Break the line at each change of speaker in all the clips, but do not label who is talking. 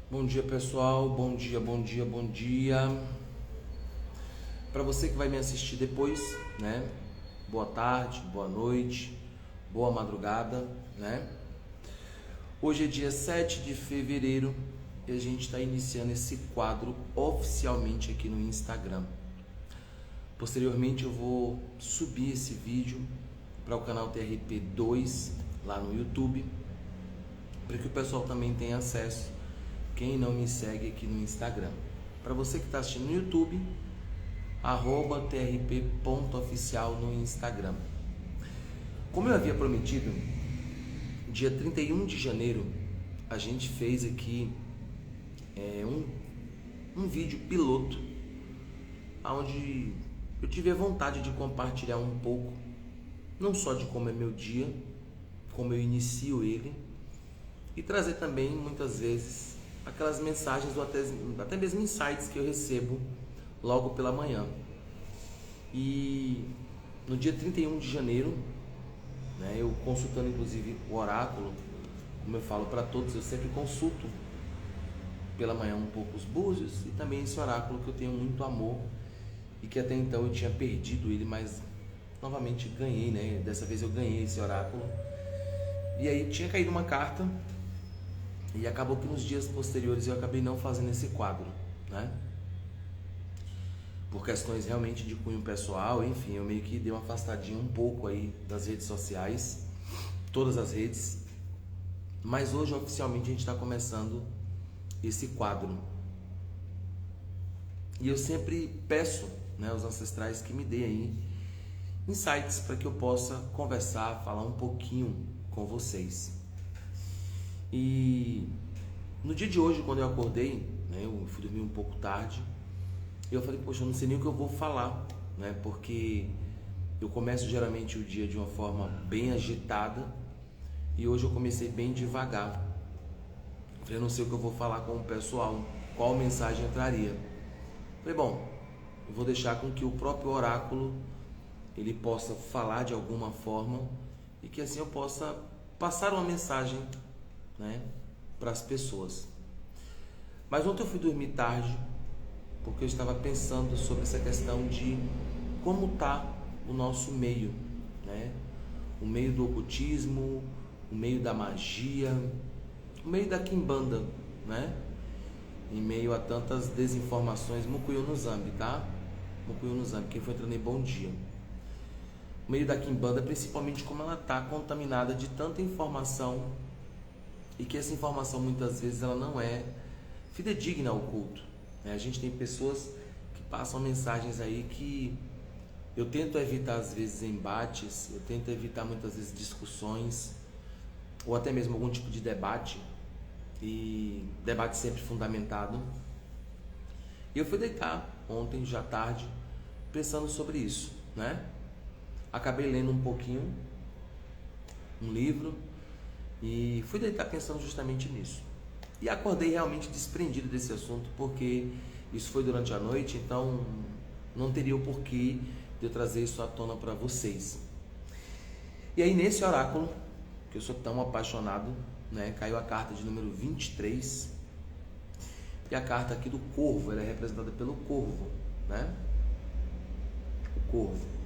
Bom dia, pessoal. Bom dia, bom dia, bom dia. Para você que vai me assistir depois, né? Boa tarde, boa noite, boa madrugada, né? Hoje é dia 7 de fevereiro e a gente está iniciando esse quadro oficialmente aqui no Instagram. Posteriormente eu vou subir esse vídeo para o canal TRP2 lá no YouTube, para que o pessoal também tenha acesso. Quem não me segue aqui no Instagram. Para você que está assistindo no YouTube, @trp.oficial no Instagram. Como eu havia prometido, dia 31 de janeiro, a gente fez aqui um vídeo piloto, onde eu tive a vontade de compartilhar um pouco, não só de como é meu dia, como eu inicio ele, e trazer também, muitas vezes, aquelas mensagens ou até mesmo insights que eu recebo logo pela manhã. E no dia 31 de janeiro, né, eu consultando inclusive o oráculo, como eu falo para todos, eu sempre consulto pela manhã um pouco os búzios e também esse oráculo que eu tenho muito amor e que até então eu tinha perdido ele, mas novamente ganhei, né? Dessa vez eu ganhei esse oráculo. E aí tinha caído uma carta e acabou que nos dias posteriores eu acabei não fazendo esse quadro, né? Por questões realmente de cunho pessoal, enfim, eu meio que dei uma afastadinha um pouco aí das redes sociais, todas as redes. Mas hoje oficialmente a gente está começando esse quadro. E eu sempre peço, né, aos ancestrais que me deem aí insights para que eu possa conversar, falar um pouquinho com vocês. E no dia de hoje, quando eu acordei, né, eu fui dormir um pouco tarde, eu falei, poxa, eu não sei nem o que eu vou falar, né, porque eu começo geralmente o dia de uma forma bem agitada e hoje eu comecei bem devagar. Eu falei, eu não sei o que eu vou falar com o pessoal, qual mensagem entraria. Eu falei, bom, eu vou deixar com que o próprio oráculo ele possa falar de alguma forma e que assim eu possa passar uma mensagem, né, para as pessoas. Mas ontem eu fui dormir tarde porque eu estava pensando sobre essa questão de como está o nosso meio, né? O meio do ocultismo, o meio da magia, o meio da quimbanda, né? Em meio a tantas desinformações, Mukuyo no Zambi, tá? Mukuyo no Zambi, quem foi entrando aí, bom dia. O meio da quimbanda, principalmente como ela está contaminada de tanta informação e que essa informação muitas vezes ela não é fidedigna ao culto, né? A gente tem pessoas que passam mensagens aí que eu tento evitar às vezes embates, eu tento evitar muitas vezes discussões ou até mesmo algum tipo de debate, e debate sempre fundamentado. E eu fui deitar ontem já tarde pensando sobre isso, né? Acabei lendo um pouquinho um livro e fui deitar pensando justamente nisso. E acordei realmente desprendido desse assunto, porque isso foi durante a noite, então não teria o porquê de eu trazer isso à tona para vocês. E aí nesse oráculo, que eu sou tão apaixonado, né, caiu a carta de número 23. E a carta aqui do corvo, ela é representada pelo corvo, né? O corvo.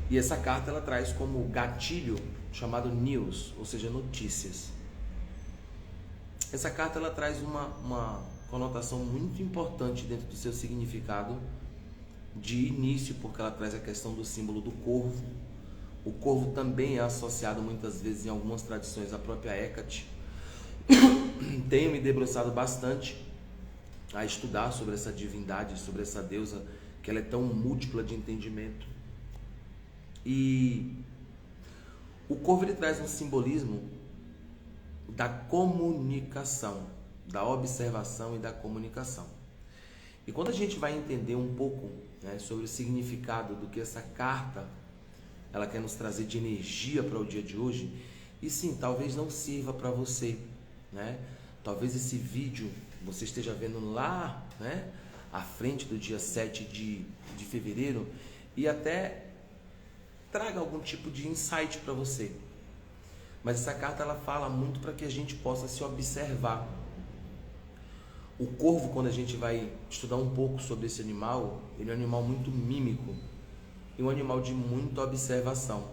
E essa carta ela traz como gatilho chamado news, ou seja, notícias. Essa carta ela traz uma conotação muito importante dentro do seu significado de início, porque ela traz a questão do símbolo do corvo. O corvo também é associado muitas vezes em algumas tradições à própria Hecate. Tenho me debruçado bastante a estudar sobre essa divindade, sobre essa deusa, que ela é tão múltipla de entendimento. E o corvo ele traz um simbolismo da comunicação, da observação e da comunicação. E quando a gente vai entender um pouco, né, sobre o significado do que essa carta ela quer nos trazer de energia para o dia de hoje, e sim, talvez não sirva para você, né? Talvez esse vídeo você esteja vendo lá, né, à frente do dia 7 de fevereiro e até traga algum tipo de insight para você. Mas essa carta ela fala muito para que a gente possa se observar, O corvo, quando a gente vai estudar um pouco sobre esse animal, ele é um animal muito mímico e um animal de muita observação.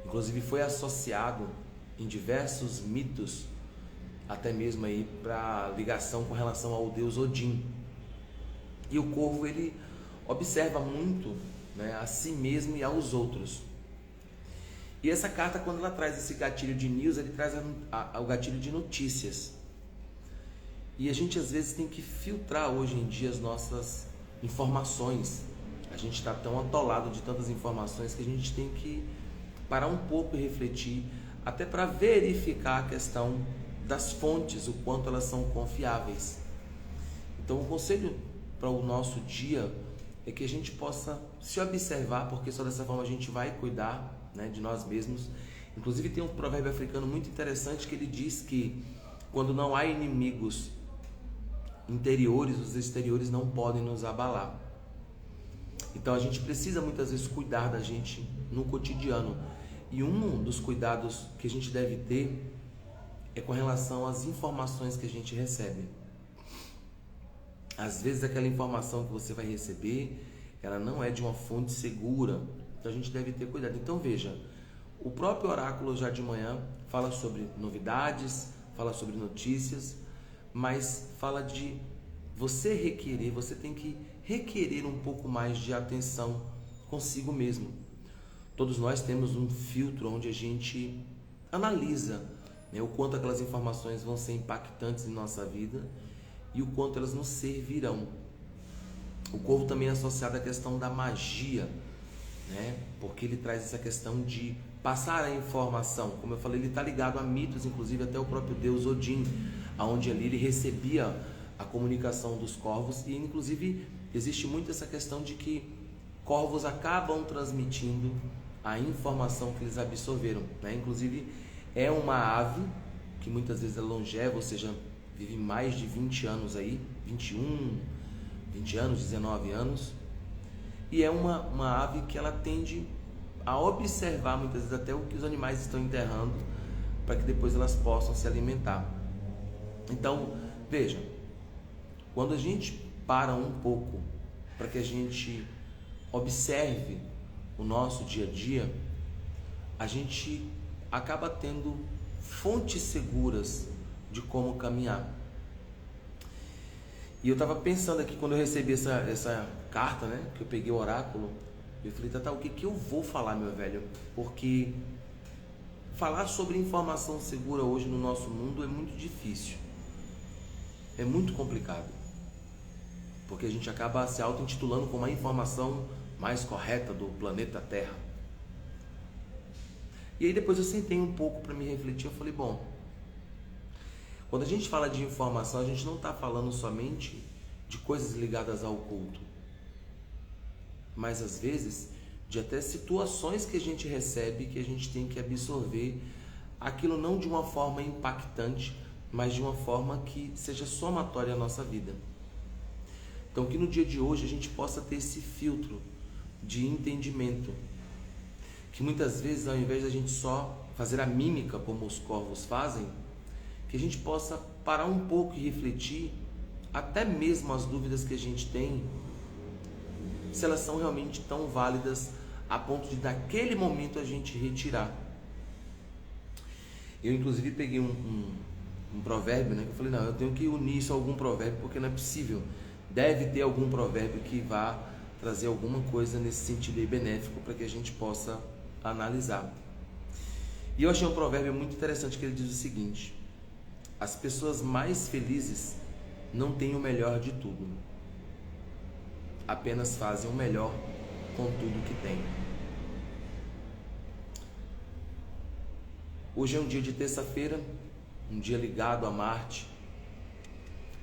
Inclusive foi associado em diversos mitos, até mesmo aí para ligação com relação ao deus Odin. E o corvo, ele observa muito, né, a si mesmo e aos outros. E essa carta, quando ela traz esse gatilho de news, ele traz o gatilho de notícias. E a gente às vezes tem que filtrar hoje em dia as nossas informações. A gente está tão atolado de tantas informações que a gente tem que parar um pouco e refletir, até para verificar a questão das fontes, o quanto elas são confiáveis. Então o conselho para o nosso dia é que a gente possa se observar, porque só dessa forma a gente vai cuidar, né, de nós mesmos. Inclusive tem um provérbio africano muito interessante que ele diz que quando não há inimigos interiores, os exteriores não podem nos abalar. Então a gente precisa muitas vezes cuidar da gente no cotidiano. E um dos cuidados que a gente deve ter é com relação às informações que a gente recebe. Às vezes aquela informação que você vai receber, ela não é de uma fonte segura, então a gente deve ter cuidado. Então veja, o próprio oráculo já de manhã fala sobre novidades, fala sobre notícias, mas fala de você requerer, você tem que requerer um pouco mais de atenção consigo mesmo. Todos nós temos um filtro onde a gente analisa, né, o quanto aquelas informações vão ser impactantes em nossa vida e o quanto elas nos servirão. O corvo também é associado à questão da magia, né, porque ele traz essa questão de passar a informação. Como eu falei, ele está ligado a mitos, inclusive até o próprio deus Odin, onde ali ele recebia a comunicação dos corvos, e inclusive existe muito essa questão de que corvos acabam transmitindo a informação que eles absorveram, né? Inclusive é uma ave que muitas vezes é longeva, ou seja, vive mais de 20 anos aí, 20 anos, 19 anos, e é uma ave que ela tende a observar muitas vezes até o que os animais estão enterrando, para que depois elas possam se alimentar. Então, veja, quando a gente para um pouco para que a gente observe o nosso dia a dia, a gente acaba tendo fontes seguras de como caminhar. E eu estava pensando aqui, quando eu recebi essa carta, né, que eu peguei o oráculo, eu falei, Tata, o que eu vou falar, meu velho? Porque falar sobre informação segura hoje no nosso mundo é muito difícil. É muito complicado. Porque a gente acaba se auto-intitulando como a informação mais correta do planeta Terra. E aí depois eu sentei um pouco para me refletir, eu falei, bom, quando a gente fala de informação, a gente não está falando somente de coisas ligadas ao oculto, mas às vezes de até situações que a gente recebe, que a gente tem que absorver aquilo não de uma forma impactante, mas de uma forma que seja somatória à nossa vida. Então que no dia de hoje a gente possa ter esse filtro de entendimento, que muitas vezes ao invés de a gente só fazer a mímica como os corvos fazem, que a gente possa parar um pouco e refletir até mesmo as dúvidas que a gente tem, se elas são realmente tão válidas a ponto de naquele momento a gente retirar. Eu inclusive peguei um provérbio, né, que eu falei, não, eu tenho que unir isso a algum provérbio, porque não é possível, deve ter algum provérbio que vá trazer alguma coisa nesse sentido aí benéfico para que a gente possa analisar. E eu achei um provérbio muito interessante que ele diz o seguinte: as pessoas mais felizes não têm o melhor de tudo, apenas fazem o melhor com tudo que têm. Hoje é um dia de terça-feira, um dia ligado a Marte,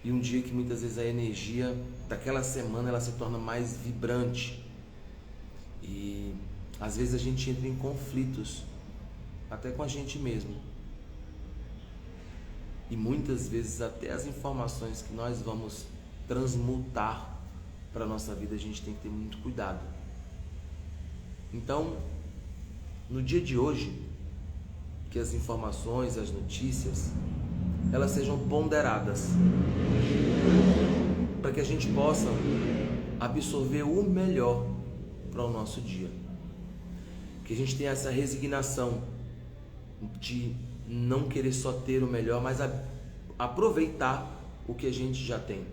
e um dia que muitas vezes a energia daquela semana ela se torna mais vibrante, e às vezes a gente entra em conflitos até com a gente mesmo, e muitas vezes até as informações que nós vamos transmutar para a nossa vida a gente tem que ter muito cuidado. Então, no dia de hoje, que as informações, as notícias, elas sejam ponderadas, para que a gente possa absorver o melhor para o nosso dia. Que a gente tenha essa resignação de não querer só ter o melhor, mas aproveitar o que a gente já tem.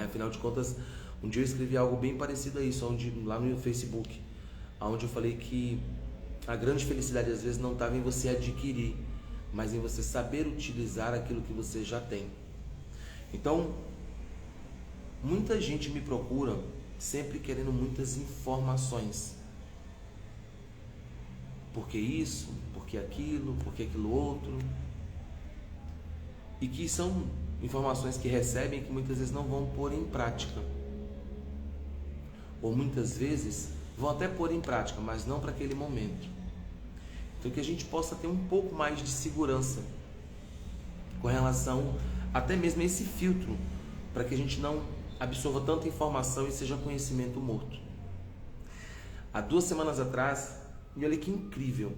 Afinal de contas, um dia eu escrevi algo bem parecido a isso, lá no Facebook, onde eu falei que a grande felicidade às vezes não estava em você adquirir, mas em você saber utilizar aquilo que você já tem. Então, muita gente me procura sempre querendo muitas informações. Por que isso? Por que aquilo? Por que aquilo outro? E que são informações que recebem que muitas vezes não vão pôr em prática. Ou muitas vezes vão até pôr em prática, mas não para aquele momento. Então que a gente possa ter um pouco mais de segurança com relação até mesmo a esse filtro, para que a gente não absorva tanta informação e seja conhecimento morto. Há 2 semanas atrás, e olha que incrível,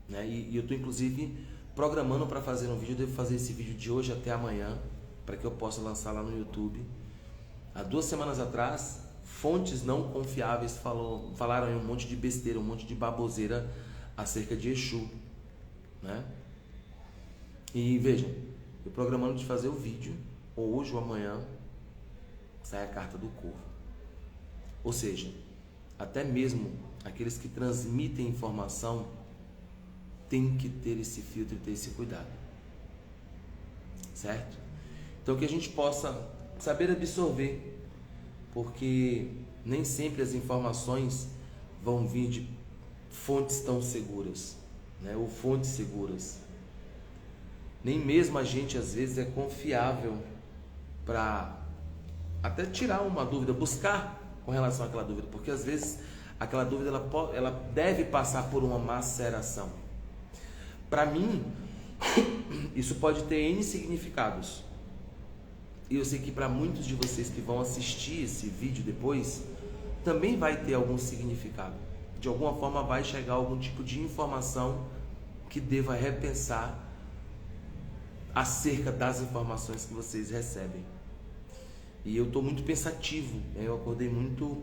e eu estou inclusive programando para fazer um vídeo. Eu devo fazer esse vídeo de hoje até amanhã, para que eu possa lançar lá no YouTube. Há 2 semanas atrás, fontes não confiáveis falaram um monte de besteira, um monte de baboseira acerca de Exu, E vejam, eu programando de fazer o vídeo, ou hoje ou amanhã, sai a carta do Corvo. Ou seja, até mesmo aqueles que transmitem informação têm que ter esse filtro e ter esse cuidado, certo? Então que a gente possa saber absorver, porque nem sempre as informações vão vir de fontes tão seguras, ou fontes seguras. Nem mesmo a gente às vezes é confiável para até tirar uma dúvida, buscar com relação àquela dúvida, porque às vezes aquela dúvida ela deve passar por uma maceração. Para mim, isso pode ter N significados. E eu sei que para muitos de vocês que vão assistir esse vídeo depois, também vai ter algum significado. De alguma forma vai chegar algum tipo de informação que deva repensar acerca das informações que vocês recebem. E eu estou muito pensativo, eu acordei muito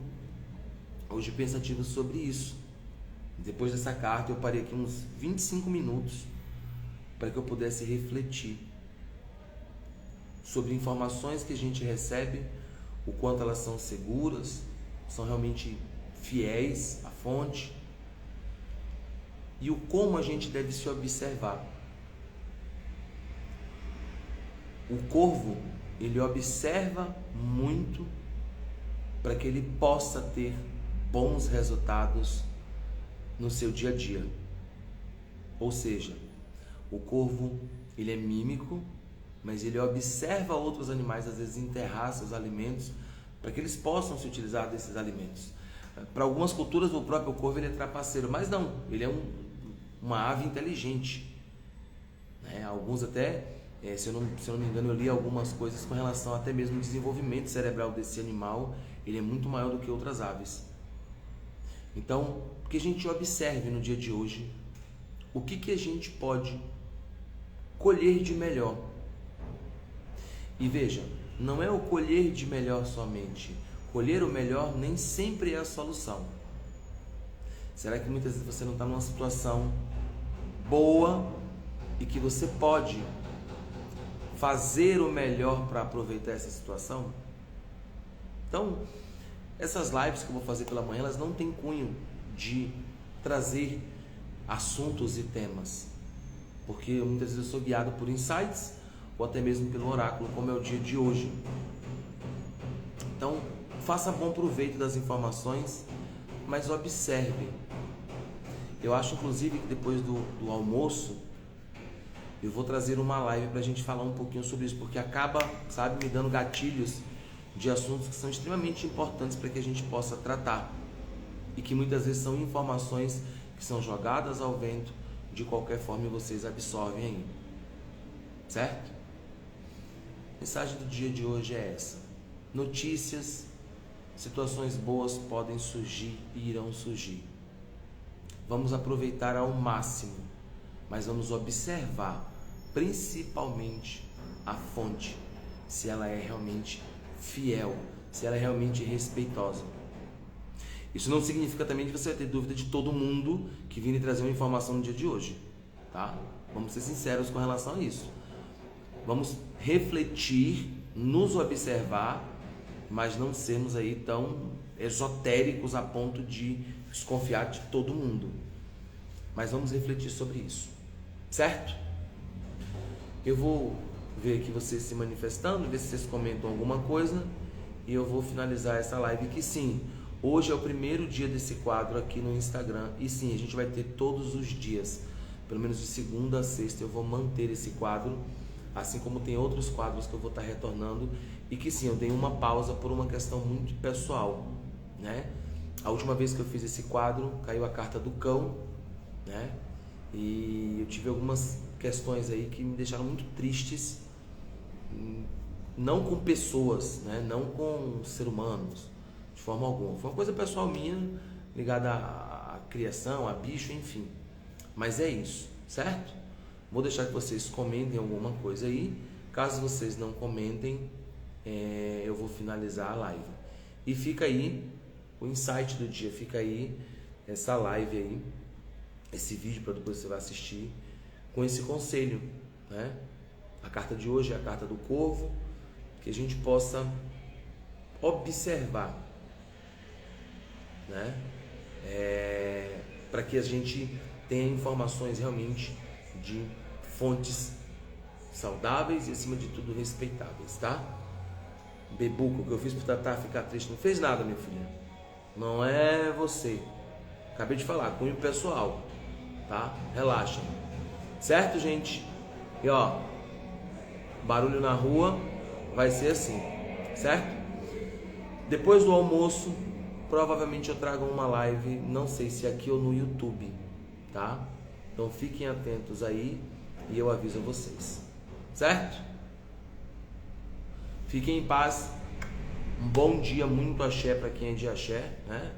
hoje pensativo sobre isso. Depois dessa carta eu parei aqui uns 25 minutos para que eu pudesse refletir sobre informações que a gente recebe, o quanto elas são seguras, são realmente fiéis à fonte, e o como a gente deve se observar. O corvo, ele observa muito para que ele possa ter bons resultados no seu dia a dia. Ou seja, o corvo, ele é mímico, mas ele observa outros animais, às vezes enterrar seus alimentos, para que eles possam se utilizar desses alimentos. Para algumas culturas, o próprio corvo ele é trapaceiro, mas não, ele é uma ave inteligente. Alguns até, se eu não me engano, eu li algumas coisas com relação até mesmo ao desenvolvimento cerebral desse animal, ele é muito maior do que outras aves. Então, que a gente observe no dia de hoje o que a gente pode colher de melhor. E veja, não é o colher de melhor somente. Colher o melhor nem sempre é a solução. Será que muitas vezes você não está numa situação boa e que você pode fazer o melhor para aproveitar essa situação? Então, essas lives que eu vou fazer pela manhã, elas não têm cunho de trazer assuntos e temas, porque muitas vezes eu sou guiado por insights ou até mesmo pelo oráculo, como é o dia de hoje. Então, faça bom proveito das informações, mas observe. Eu acho inclusive que depois do almoço eu vou trazer uma live para a gente falar um pouquinho sobre isso, porque acaba, me dando gatilhos de assuntos que são extremamente importantes para que a gente possa tratar, e que muitas vezes são informações que são jogadas ao vento de qualquer forma e vocês absorvem aí, certo? A mensagem do dia de hoje é essa: notícias, situações boas podem surgir e irão surgir. Vamos aproveitar ao máximo, mas vamos observar principalmente a fonte, se ela é realmente fiel, se ela é realmente respeitosa. Isso não significa também que você vai ter dúvida de todo mundo que vir trazer uma informação no dia de hoje, tá? Vamos ser sinceros com relação a isso. Vamos refletir, nos observar, mas não sermos aí tão esotéricos a ponto de desconfiar de todo mundo. Mas vamos refletir sobre isso, certo? Eu vou ver aqui vocês se manifestando, ver se vocês comentam alguma coisa e eu vou finalizar essa live que sim, hoje é o primeiro dia desse quadro aqui no Instagram e sim, a gente vai ter todos os dias, pelo menos de segunda a sexta eu vou manter esse quadro, assim como tem outros quadros que eu vou estar retornando e que sim, eu dei uma pausa por uma questão muito pessoal, né? A última vez que eu fiz esse quadro, caiu a carta do cão, né? E eu tive algumas questões aí que me deixaram muito tristes, não com pessoas, né? Não com seres humanos, de forma alguma. Foi uma coisa pessoal minha, ligada à criação, a bicho, enfim. Mas é isso, certo? Vou deixar que vocês comentem alguma coisa aí. Caso vocês não comentem, eu vou finalizar a live. E fica aí o insight do dia, fica aí essa live aí, esse vídeo para depois você vai assistir, com esse conselho, né? A carta de hoje é a carta do corvo, que a gente possa observar, né? Para que a gente tenha informações realmente de fontes saudáveis e acima de tudo respeitáveis, tá? Bebuco, o que eu fiz pro Tatá ficar triste, não fez nada, minha filha. Não é você. Acabei de falar, cunho pessoal, tá? Relaxem. Certo, gente? E ó, barulho na rua vai ser assim, certo? Depois do almoço, provavelmente eu trago uma live, não sei se aqui ou no YouTube, tá? Então fiquem atentos aí e eu aviso a vocês, certo? Fiquem em paz. Um bom dia, muito axé para quem é de axé, né?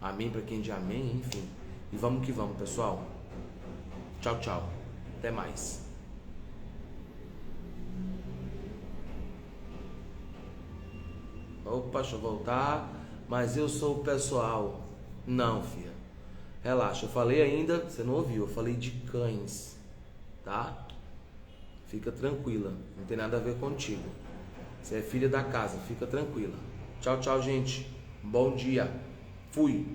Amém para quem é de amém, enfim. E vamos que vamos, pessoal. Tchau, tchau. Até mais. Opa, deixa eu voltar. Mas eu sou o pessoal. Não, filha. Relaxa, eu falei ainda, você não ouviu, eu falei de cães, tá? Fica tranquila, não tem nada a ver contigo. Você é filha da casa, fica tranquila. Tchau, tchau, gente. Bom dia. Fui.